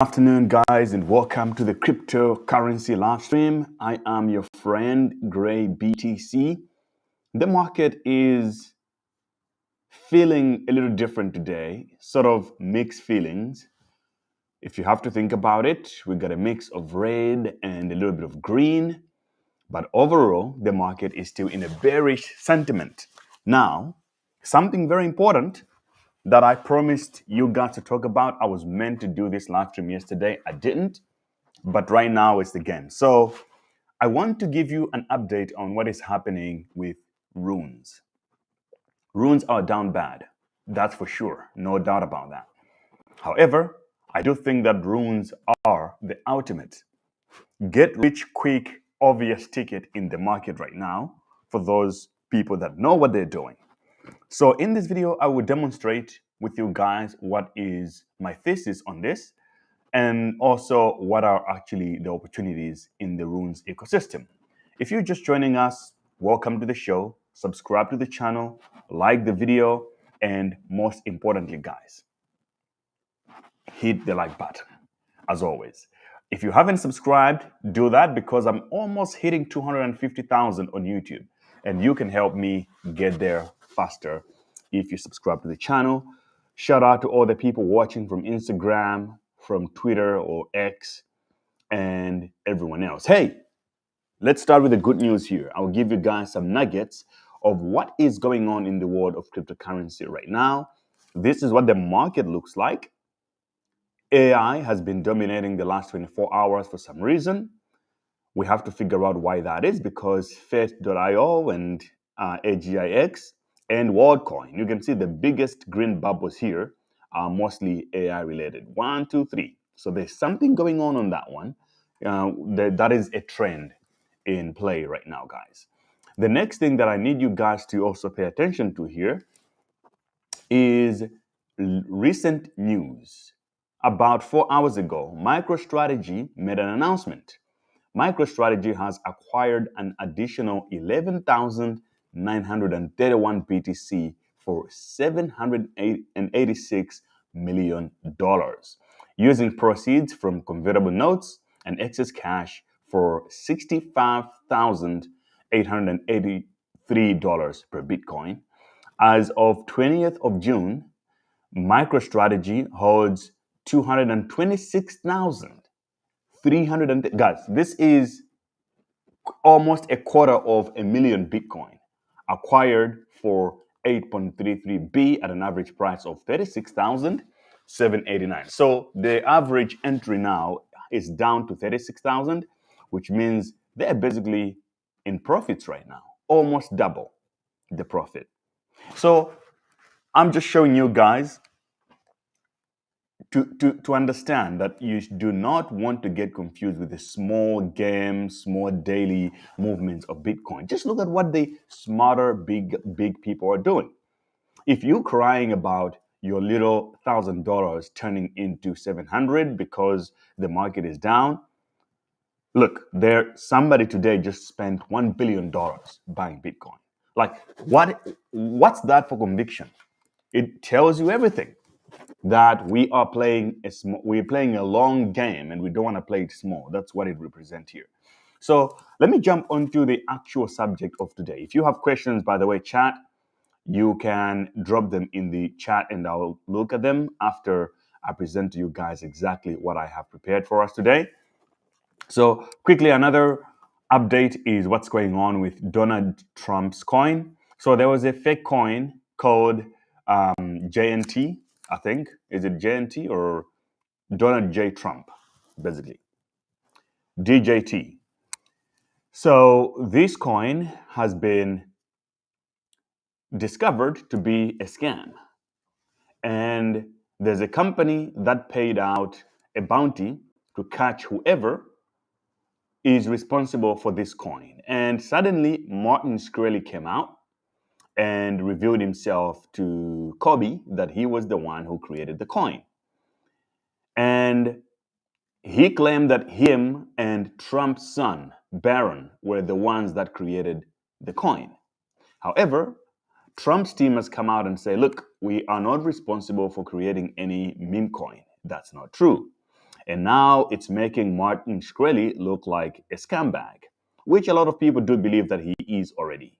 Afternoon, guys, and welcome to the cryptocurrency live stream. I am your friend Gray BTC. The market is feeling a little different today, sort of mixed feelings. If you have to think about it, we got a mix of red and a little bit of green, but overall, the market is still in a bearish sentiment. Now, something very important that I promised you guys to talk about. I was meant to do this live stream yesterday. I didn't, but right now it's the game. So I want to give you an update on what is happening with runes. Runes are down bad. That's for sure. No doubt about that. However, I do think that runes are the ultimate get rich quick, obvious ticket in the market right now for those people that know what they're doing. So in this video, I will demonstrate with you guys what is my thesis on this and also what are actually the opportunities in the runes ecosystem. If you're just joining us, welcome to the show. Subscribe to the channel, like the video, and most importantly, guys, hit the like button, as always. If you haven't subscribed, do that because I'm almost hitting 250,000 on YouTube, and you can help me get there faster if you subscribe to the channel. Shout out to all the people watching from Instagram, from Twitter or X, and everyone else. Hey, let's start with the good news here. I'll give you guys some nuggets of what is going on in the world of cryptocurrency right now. This is what the market looks like. AI has been dominating the last 24 hours for some reason. We have to figure out why that is because Fate.io and AGIX and WorldCoin, you can see the biggest green bubbles here are mostly AI related. 1, 2, 3. So there's something going on that one. That is a trend in play right now, guys. The next thing that I need you guys to also pay attention to here is recent news. About 4 hours ago, MicroStrategy made an announcement. MicroStrategy has acquired an additional 11,931 BTC for $786 million, using proceeds from convertible notes and excess cash for $65,883 per Bitcoin. As of 20th of June, MicroStrategy holds 226,300. Guys, this is almost a quarter of a million Bitcoin acquired for 8.33B at an average price of 36,789. So the average entry now is down to 36,000, which means they're basically in profits right now, almost double the profit. So I'm just showing you guys to understand that you do not want to get confused with the small games, small daily movements of Bitcoin. Just look at what the smarter, big people are doing. If you're crying about your little $1,000 turning into 700 because the market is down, look, somebody today just spent $1 billion buying Bitcoin. Like, what's that for conviction? It tells you everything. That we're playing a long game and we don't want to play it small. That's what it represents here. So let me jump onto the actual subject of today. If you have questions, by the way, chat, you can drop them in the chat and I'll look at them after I present to you guys exactly what I have prepared for us today. So quickly, another update is what's going on with Donald Trump's coin. So there was a fake coin called JNT, I think. Is it JNT or Donald J. Trump, basically? DJT. So this coin has been discovered to be a scam. And there's a company that paid out a bounty to catch whoever is responsible for this coin. And suddenly, Martin Shkreli came out and revealed himself to Kobe that he was the one who created the coin. And he claimed that him and Trump's son, Barron, were the ones that created the coin. However, Trump's team has come out and said, look, we are not responsible for creating any meme coin. That's not true. And now it's making Martin Shkreli look like a scumbag, which a lot of people do believe that he is already.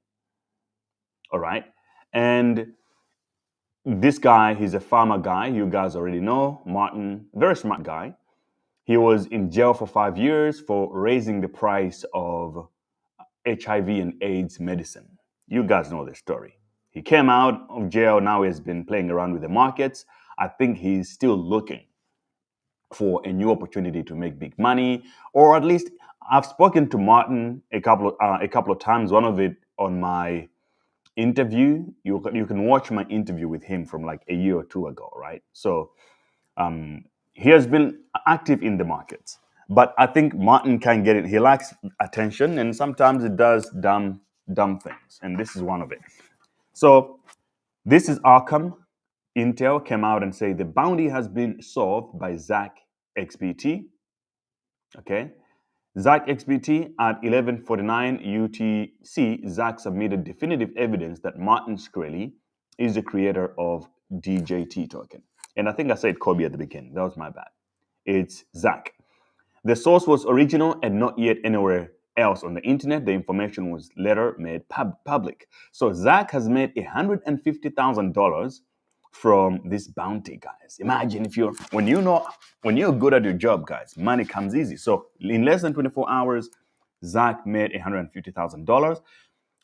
All right. And this guy, he's a farmer guy. You guys already know Martin, very smart guy. He was in jail for 5 years for raising the price of HIV and AIDS medicine. You guys know the story. He came out of jail. Now he's been playing around with the markets. I think he's still looking for a new opportunity to make big money, or at least I've spoken to Martin a couple of times. One of it on my interview. You can watch my interview with him from like a year or two ago, right? So he has been active in the markets, but I think Martin can get it. He likes attention, and sometimes it does dumb things, and this is one of it. So this is Arkham. Intel came out and say the bounty has been solved by Zach XBT. Okay, Zach XBT at 11:49 UTC. Zach submitted definitive evidence that Martin Shkreli is the creator of DJT token. And I think I said Kobe at the beginning. That was my bad. It's Zach. The source was original and not yet anywhere else on the internet. The information was later made public. So Zach has made $150,000 from this bounty, guys. Imagine if when you're good at your job, guys, money comes easy. So in less than 24 hours, Zach made $150,000,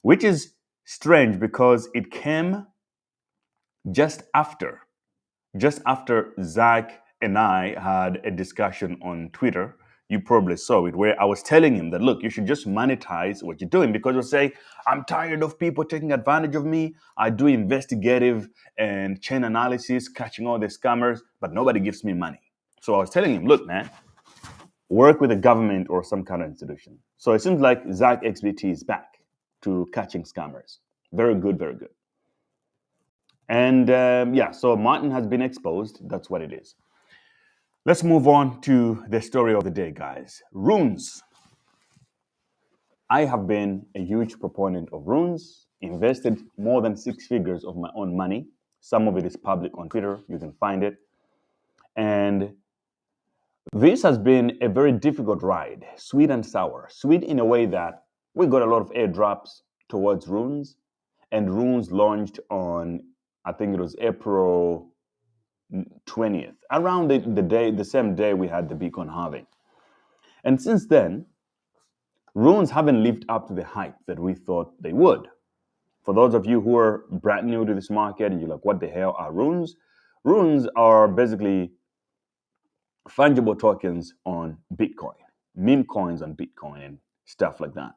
which is strange because it came just after Zach and I had a discussion on Twitter. You probably saw it, where I was telling him that, look, you should just monetize what you're doing, because you'll say, I'm tired of people taking advantage of me. I do investigative and chain analysis, catching all the scammers, but nobody gives me money. So I was telling him, look, man, work with a government or some kind of institution. So it seems like Zach XBT is back to catching scammers. Very good, very good. And so Martin has been exposed. That's what it is. Let's move on to the story of the day, guys. Runes. I have been a huge proponent of runes, invested more than 6 figures of my own money. Some of it is public on Twitter. You can find it. And this has been a very difficult ride, sweet and sour. Sweet in a way that we got a lot of airdrops towards runes, and runes launched on, I think it was April 20th, around the same day we had the Bitcoin halving. And since then, runes haven't lived up to the hype that we thought they would. For those of you who are brand new to this market and you're like, what the hell are runes? Runes are basically fungible tokens on Bitcoin, meme coins on Bitcoin and stuff like that,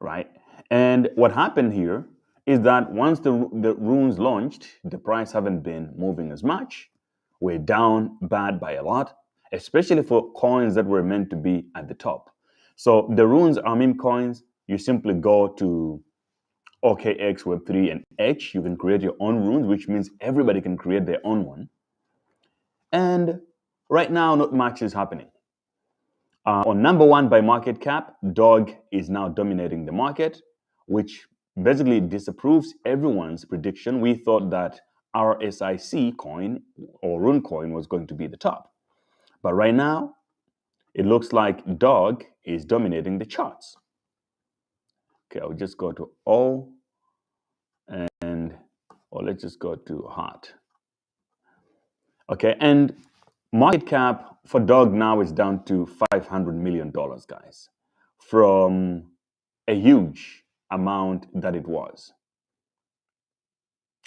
right? And what happened here is that once the runes launched, the price haven't been moving as much. We're down bad by a lot, especially for coins that were meant to be at the top. So the runes are meme coins. You simply go to OKX, Web3, and H. You can create your own runes, which means everybody can create their own one. And right now, not much is happening. On number one by market cap, Dog is now dominating the market, which basically disapproves everyone's prediction. We thought that RSIC coin or Rune coin was going to be the top. But right now, it looks like Dog is dominating the charts. Okay, I'll just go to all or let's just go to hot. Okay, and market cap for Dog now is down to $500 million, guys, from a huge amount that it was.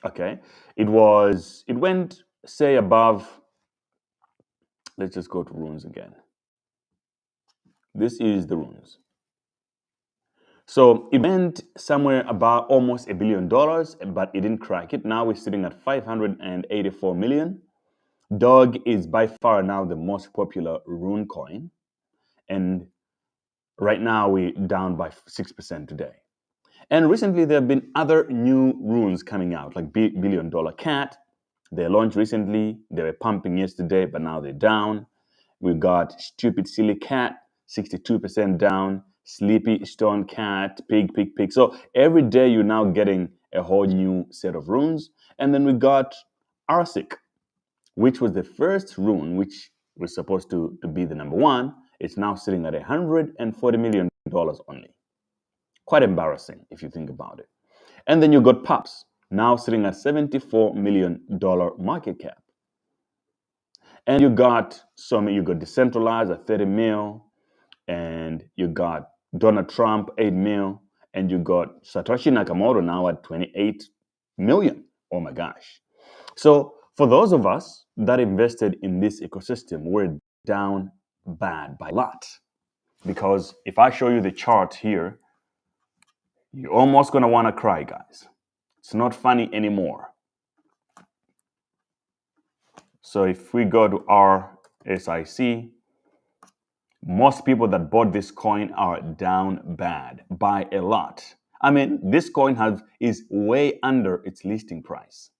Okay, it went, say, above, let's just go to runes again. This is the runes. So it went somewhere about almost $1 billion, but it didn't crack it. Now we're sitting at 584 million. Dog is by far now the most popular rune coin. And right now we're down by 6% today. And recently there have been other new runes coming out, like $1 billion cat. They launched recently. They were pumping yesterday, but now they're down. We've got stupid silly cat, 62% down. Sleepy stone cat, pig. So every day you're now getting a whole new set of runes. And then we got RSIC, which was the first rune which was supposed to be the number one. It's now sitting at $140 million only. Quite embarrassing if you think about it. And then you got Pups, now sitting at $74 million market cap. And you got Decentralized at 30 mil, and you got Donald Trump 8 mil, and you got Satoshi Nakamoto now at 28 million. Oh my gosh. So for those of us that invested in this ecosystem, we're down bad by a lot. Because if I show you the chart here, you're almost going to want to cry, guys. It's not funny anymore. So if we go to RSIC, most people that bought this coin are down bad by a lot. I mean, this coin is way under its listing price.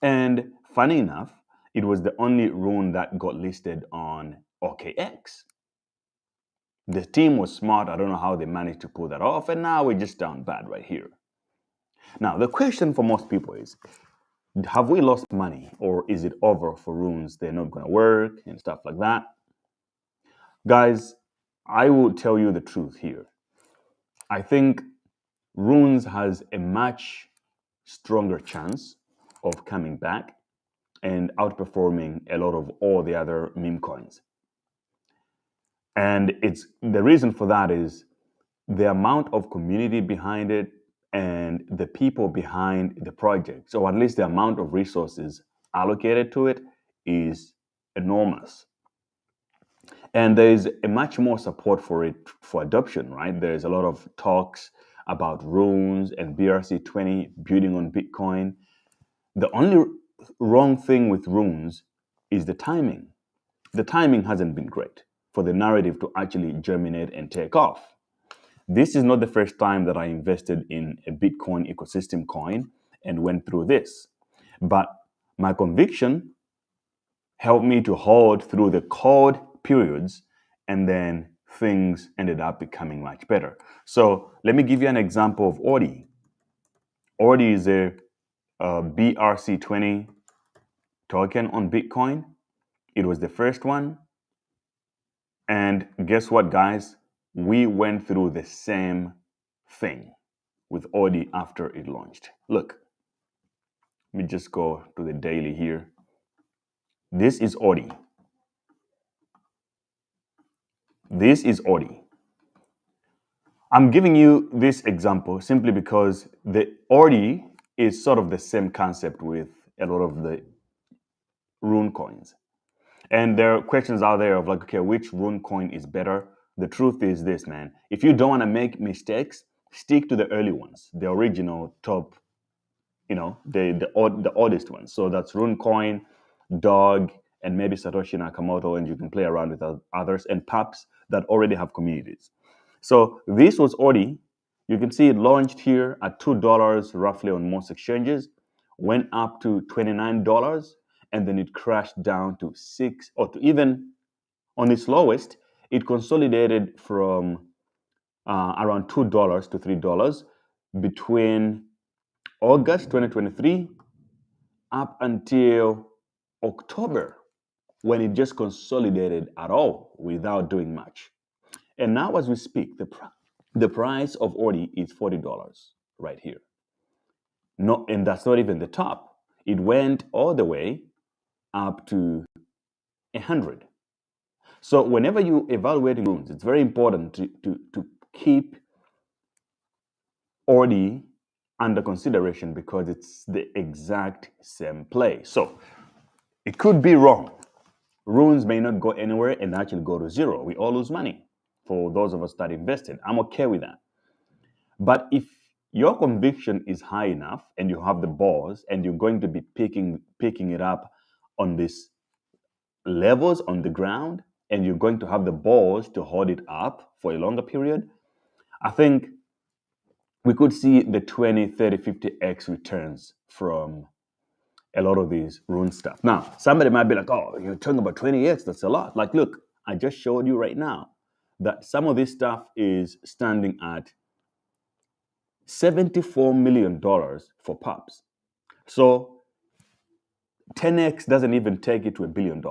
And funny enough, it was the only Rune that got listed on OKX. The team was smart. I don't know how they managed to pull that off. And now we're just down bad right here. Now, the question for most people is, have we lost money, or is it over for Runes? They're not going to work and stuff like that. Guys, I will tell you the truth here. I think Runes has a much stronger chance of coming back and outperforming a lot of all the other meme coins. And the reason for that is the amount of community behind it and the people behind the project, or at least the amount of resources allocated to it, is enormous. And there's a much more support for it for adoption, right? There's a lot of talks about Runes and BRC20 building on Bitcoin. The only wrong thing with Runes is the timing. The timing hasn't been great for the narrative to actually germinate and take off. This is not the first time that I invested in a Bitcoin ecosystem coin and went through this. But my conviction helped me to hold through the cold periods, and then things ended up becoming much better. So let me give you an example of Ordi. Ordi is a BRC20 token on Bitcoin. It was the first one. And guess what, guys? We went through the same thing with Ordi after it launched. Look, let me just go to the daily here. This is Ordi. This is Ordi. I'm giving you this example simply because the Ordi is sort of the same concept with a lot of the Rune coins. And there are questions out there of like, okay, which Rune coin is better? The truth is this, man. If you don't want to make mistakes, stick to the early ones, the original top, the oldest ones. So that's Runecoin, Dog, and maybe Satoshi Nakamoto, and you can play around with others, and Pups that already have communities. So this was Ordi. You can see it launched here at $2 roughly on most exchanges, went up to $29, and then it crashed down to $6, or to even on its lowest, it consolidated from around $2 to $3 between August 2023 up until October, when it just consolidated at all without doing much. And now as we speak, the price of Ordi is $40 right here. No, and that's not even the top. It went all the way up to 100. So whenever you evaluate Runes, it's very important to keep Ordi under consideration because it's the exact same play. So it could be wrong. Runes may not go anywhere and actually go to zero. We all lose money for those of us that invested. I'm okay with that. But if your conviction is high enough and you have the balls and you're going to be picking it up on these levels on the ground, and you're going to have the balls to hold it up for a longer period, I think we could see the 20, 30, 50x returns from a lot of these Rune stuff. Now, somebody might be like, oh, you're talking about 20x, that's a lot. Like, look, I just showed you right now that some of this stuff is standing at $74 million for Pups. So 10x doesn't even take it to $1 billion.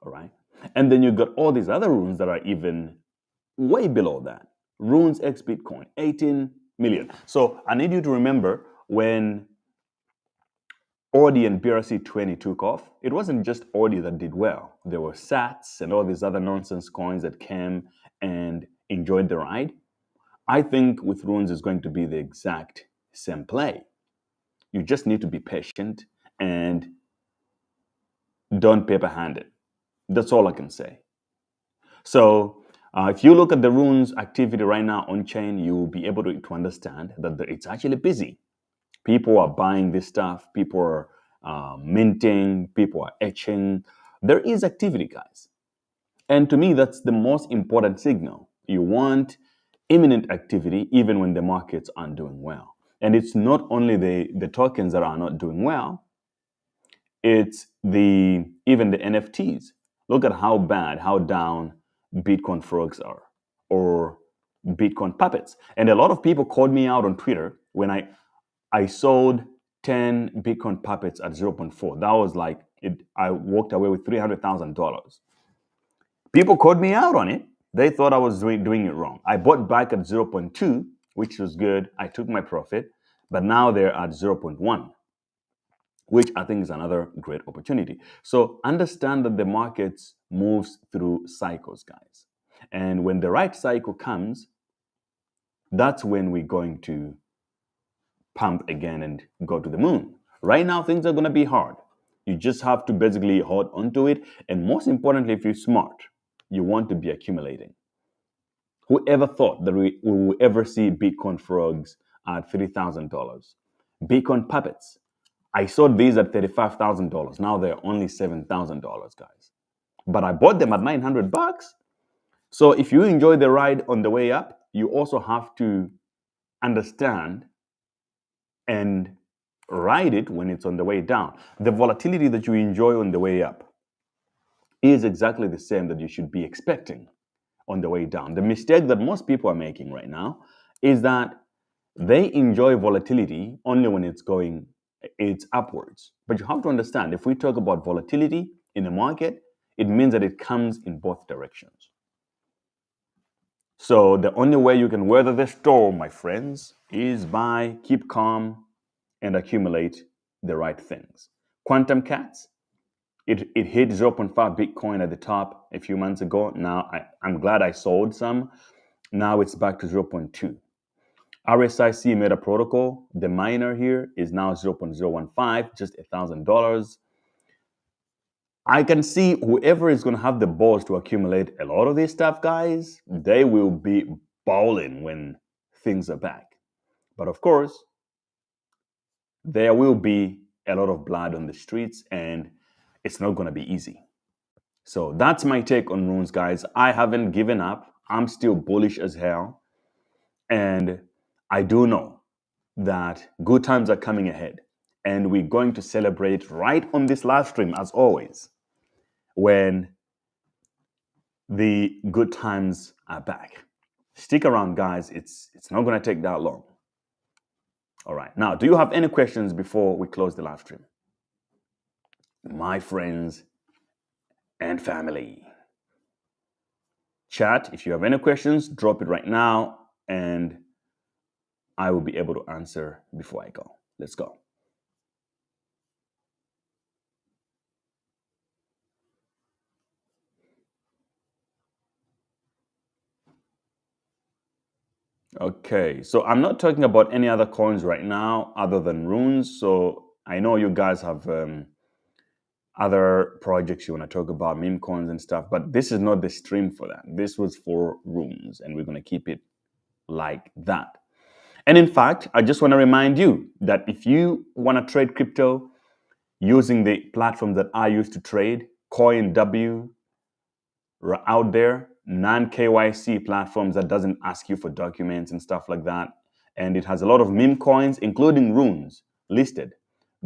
All right. And then you've got all these other runes that are even way below that. Runes X Bitcoin, 18 million. So I need you to remember when Audi and BRC20 took off, it wasn't just Audi that did well. There were Sats and all these other nonsense coins that came and enjoyed the ride. I think with Runes is going to be the exact same play. You just need to be patient and don't paper hand it. That's all I can say. So if you look at the Runes activity right now on chain, you'll be able to understand that it's actually busy. People are buying this stuff. People are minting. People are etching. There is activity, guys. And to me, that's the most important signal. You want imminent activity even when the markets aren't doing well. And it's not only the tokens that are not doing well, it's even the NFTs. Look at how bad, how down Bitcoin frogs are or Bitcoin puppets. And a lot of people called me out on Twitter when I sold 10 Bitcoin puppets at zero point 0.4. That was like I walked away with $300,000. People called me out on it. They thought I was doing it wrong. I bought back at zero point 0.2, which was good. I took my profit, but now they're at zero point 0.1, which I think is another great opportunity. So understand that the markets moves through cycles, guys. And when the right cycle comes, that's when we're going to pump again and go to the moon. Right now, things are going to be hard. You just have to basically hold onto it. And most importantly, if you're smart, you want to be accumulating. Whoever thought that we will ever see Bitcoin frogs at $3,000? Bitcoin puppets. I saw these at $35,000. Now they're only $7,000, guys. But I bought them at $900. So if you enjoy the ride on the way up, you also have to understand and ride it when it's on the way down. The volatility that you enjoy on the way up is exactly the same that you should be expecting on the way down. The mistake that most people are making right now is that they enjoy volatility only when it's upwards. But you have to understand, if we talk about volatility in the market, it means that it comes in both directions. So the only way you can weather the storm, my friends, is by keep calm and accumulate the right things. Quantum Cats, it hit zero point 0.5 Bitcoin at the top a few months ago. Now I'm glad I sold some. Now it's back to 0.2. RSIC Meta Protocol, the miner here is now 0.015, just $1,000. I can see whoever is going to have the balls to accumulate a lot of this stuff, guys, they will be balling when things are back. But of course, there will be a lot of blood on the streets and it's not going to be easy. So that's my take on Runes, guys. I haven't given up. I'm still bullish as hell. And I do know that good times are coming ahead. And we're going to celebrate right on this live stream, as always, when the good times are back. Stick around, guys. It's not going to take that long. All right. Now, do you have any questions before we close the live stream? My friends and family. Chat, if you have any questions, drop it right now and I will be able to answer before I go. Let's go. Okay, so I'm not talking about any other coins right now other than Runes. So I know you guys have other projects you want to talk about, meme coins and stuff, but this is not the stream for that. This was for Runes, and we're going to keep it like that. And in fact, I just want to remind you that if you want to trade crypto using the platform that I use to trade, CoinW, out there, non-KYC platforms that doesn't ask you for documents and stuff like that. And it has a lot of meme coins, including Runes, listed.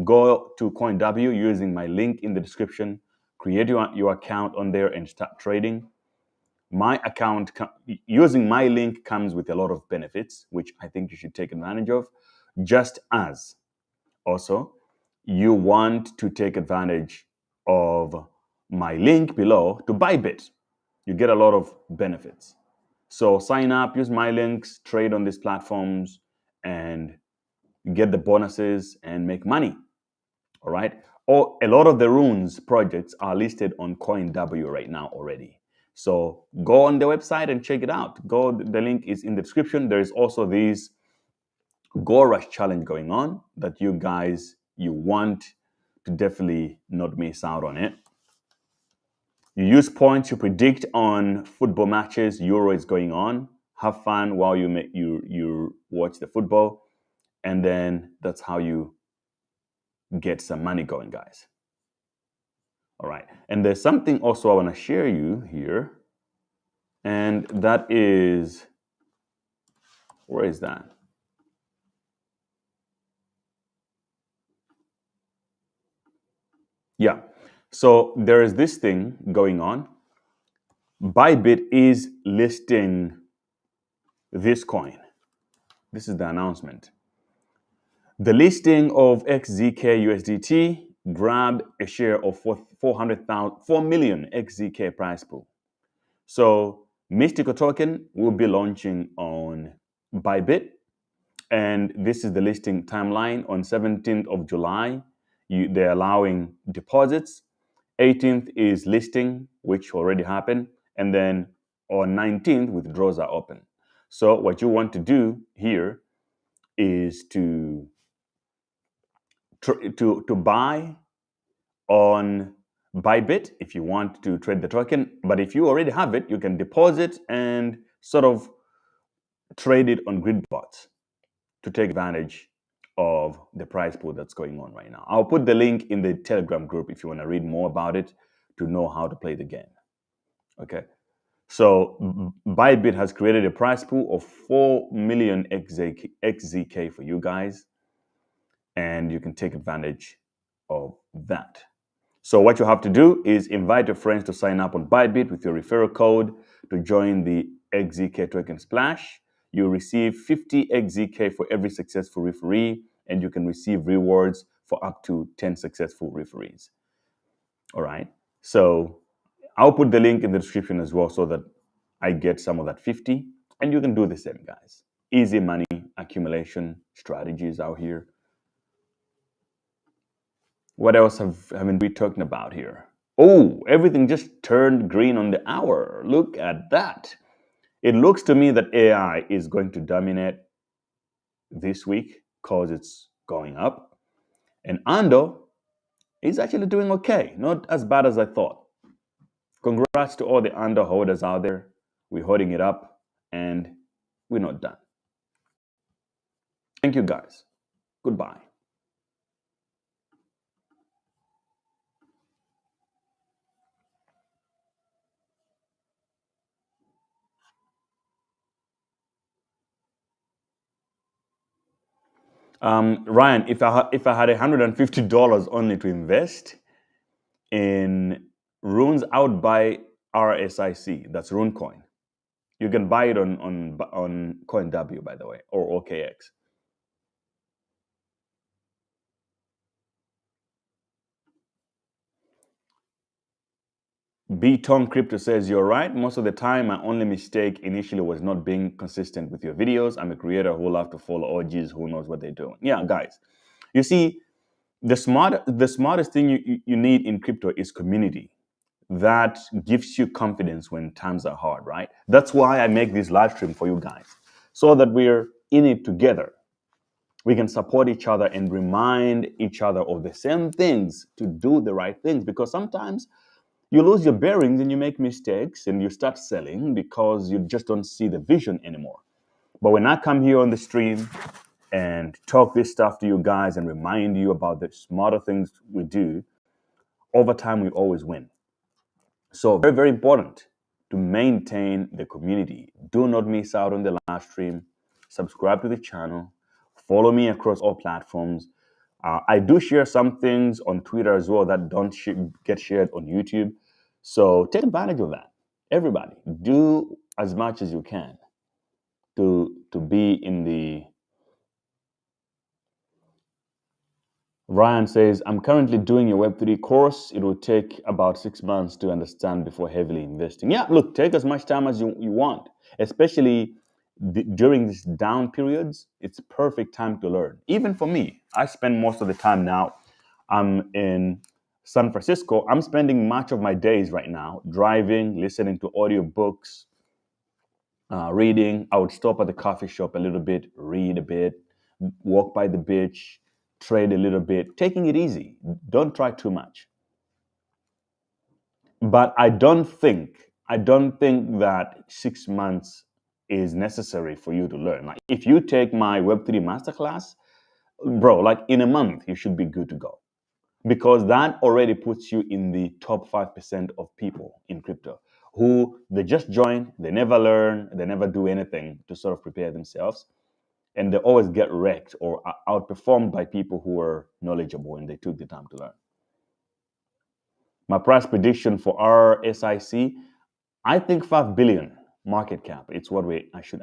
Go to CoinW using my link in the description, create your account on there and start trading. My account, using my link comes with a lot of benefits, which I think you should take advantage of. Just as also, you want to take advantage of my link below to Bybit. You get a lot of benefits. So sign up, use my links, trade on these platforms, and get the bonuses and make money. All right. Or a lot of the Runes projects are listed on CoinW right now already. So go on the website and check it out. The link is in the description. There is also this Go Rush challenge going on that you want to definitely not miss out on it. You use points to predict on football matches. Euro is going on. Have fun while you watch the football, and then that's how you get some money going, guys. All right. And there's something also I want to share you here. And that is, where is that? Yeah. So there is this thing going on. Bybit is listing this coin. This is the announcement. The listing of XZK USDT grabbed a share of 4 million XZK price pool. So Mystical token will be launching on Bybit, and this is the listing timeline. On 17th of July, they're allowing deposits. 18th is listing, which already happened, and then on 19th, withdrawals are open. So what you want to do here is to buy on Bybit if you want to trade the token. But if you already have it, you can deposit and sort of trade it on Gridbots to take advantage of the price pool that's going on right now. I'll put the link in the Telegram group if you want to read more about it to know how to play the game. Okay. So Bybit has created a price pool of 4 million XZK for you guys, and you can take advantage of that. So what you have to do is invite your friends to sign up on Bybit with your referral code to join the XZK token splash. You receive 50 XZK for every successful referee, and you can receive rewards for up to 10 successful referees. All right. So I'll put the link in the description as well so that I get some of that 50, and you can do the same, guys. Easy money accumulation strategies out here. What else haven't we talking about here? Oh, everything just turned green on the hour. Look at that. It looks to me that AI is going to dominate this week because it's going up. And Ando is actually doing okay. Not as bad as I thought. Congrats to all the Ando holders out there. We're holding it up and we're not done. Thank you, guys. Goodbye. Ryan, if I had $150 only to invest in Runes, I would buy RSIC. That's Rune coin. You can buy it on CoinW, by the way, or OKX. B Tom Crypto says, you're right. Most of the time, my only mistake initially was not being consistent with your videos. I'm a creator who will have to follow OGs who knows what they're doing. Yeah, guys. You see, the smartest thing you need in crypto is community. That gives you confidence when times are hard, right? That's why I make this live stream for you guys, so that we're in it together. We can support each other and remind each other of the same things to do the right things, because sometimes you lose your bearings and you make mistakes and you start selling because you just don't see the vision anymore. But when I come here on the stream and talk this stuff to you guys and remind you about the smarter things we do, over time we always win. So very, very important to maintain the community. Do not miss out on the live stream. Subscribe to the channel. Follow me across all platforms. I do share some things on Twitter as well that don't get shared on YouTube. So take advantage of that. Everybody, do as much as you can to be in Ryan says, I'm currently doing a Web3 course. It will take about 6 months to understand before heavily investing. Yeah, look, take as much time as you want, especially during these down periods. It's perfect time to learn. Even for me, I spend most of the time now. I'm in San Francisco. I'm spending much of my days right now driving, listening to audiobooks, reading. I would stop at the coffee shop a little bit, read a bit, walk by the beach, trade a little bit, taking it easy. Don't try too much. But I don't think that 6 months is necessary for you to learn. Like if you take my Web3 masterclass, bro, like in a month you should be good to go. Because that already puts you in the top 5% of people in crypto who they just join, they never learn, they never do anything to sort of prepare themselves, and they always get wrecked or outperformed by people who are knowledgeable and they took the time to learn. My price prediction for RSIC, I think 5 billion market cap. It's what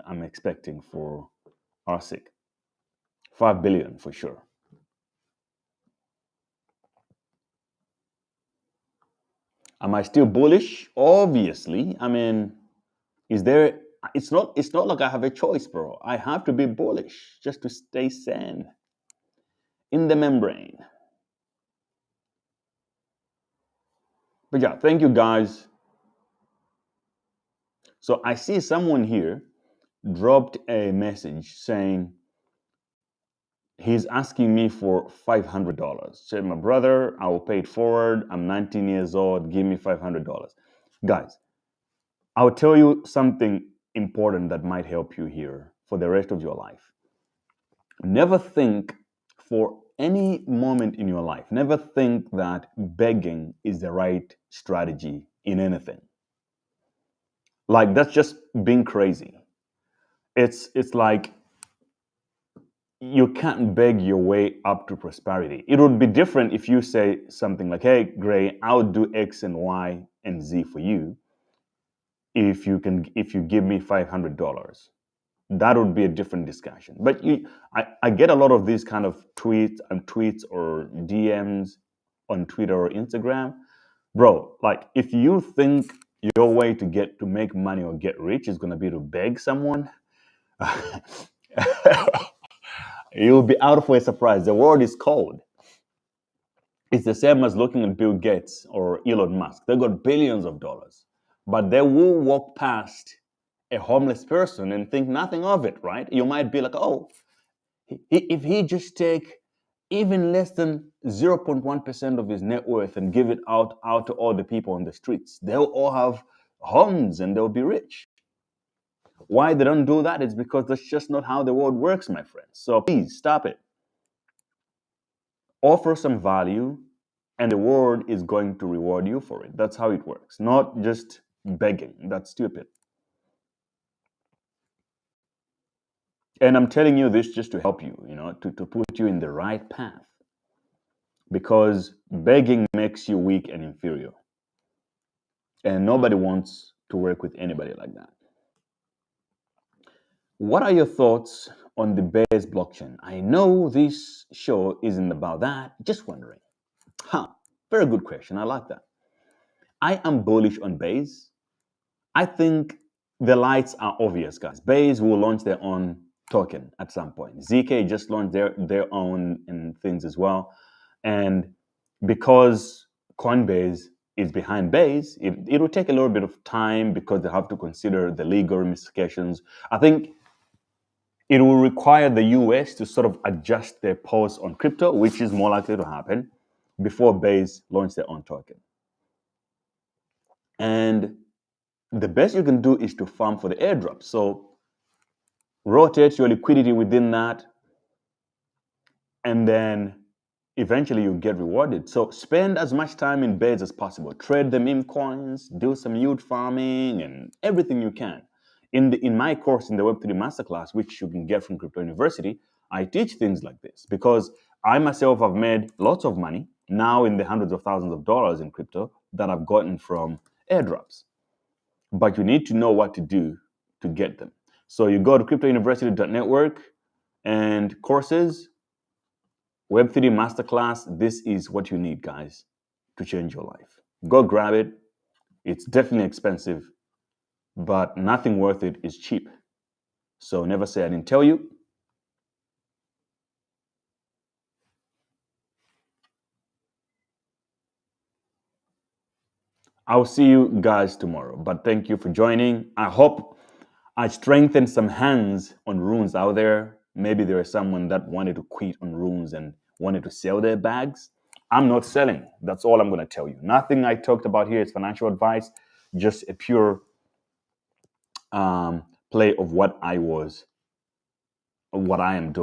I'm expecting for RSIC. 5 billion for sure. Am I still bullish? Obviously. I mean, is there it's not like I have a choice, bro. I have to be bullish just to stay sane in the membrane. But yeah, thank you guys. So I see someone here dropped a message saying he's asking me for $500. Said, my brother, I will pay it forward. I'm 19 years old. Give me $500. Guys, I'll tell you something important that might help you here for the rest of your life. Never think for any moment in your life, never think that begging is the right strategy in anything. Like that's just being crazy. It's like you can't beg your way up to prosperity. It would be different if you say something like, "Hey, Gray, I'll do X and Y and Z for you if you give me $500." That would be a different discussion. But I get a lot of these kind of tweets or DMs on Twitter or Instagram, bro. Like if you think your way to make money or get rich is gonna be to beg someone, you'll be out for a surprise. The world is cold. It's the same as looking at Bill Gates or Elon Musk. They got billions of dollars, but they will walk past a homeless person and think nothing of it, right? You might be like, oh, if he just take even less than 0.1% of his net worth and give it out to all the people on the streets, they'll all have homes and they'll be rich. Why they don't do that is because that's just not how the world works, my friends. So please stop it. Offer some value and the world is going to reward you for it. That's how it works. Not just begging. That's stupid. And I'm telling you this just to help you, to put you in the right path. Because begging makes you weak and inferior. And nobody wants to work with anybody like that. What are your thoughts on the Base blockchain? I know this show isn't about that. Just wondering. Very good question. I like that. I am bullish on Base. I think the lights are obvious, guys. Base will launch their own token at some point. ZK just launched their own and things as well. And because Coinbase is behind Base, it will take a little bit of time because they have to consider the legal ramifications. I think it will require the US to sort of adjust their pulse on crypto, which is more likely to happen before Base launch their own token. And the best you can do is to farm for the airdrop. So rotate your liquidity within that, and then eventually you get rewarded. So spend as much time in Base as possible. Trade the meme coins, do some yield farming, and everything you can. In my course, in the Web3 Masterclass, which you can get from Crypto University, I teach things like this because I myself have made lots of money, now in the hundreds of thousands of dollars in crypto that I've gotten from airdrops. But you need to know what to do to get them. So you go to cryptouniversity.network and courses, Web3 Masterclass, this is what you need, guys, to change your life. Go grab it. It's definitely expensive, but nothing worth it is cheap. So never say I didn't tell you. I'll see you guys tomorrow. But thank you for joining. I hope I strengthened some hands on runes out there. Maybe there is someone that wanted to quit on runes and wanted to sell their bags. I'm not selling. That's all I'm going to tell you. Nothing I talked about here is financial advice, just a pure play of what I am doing.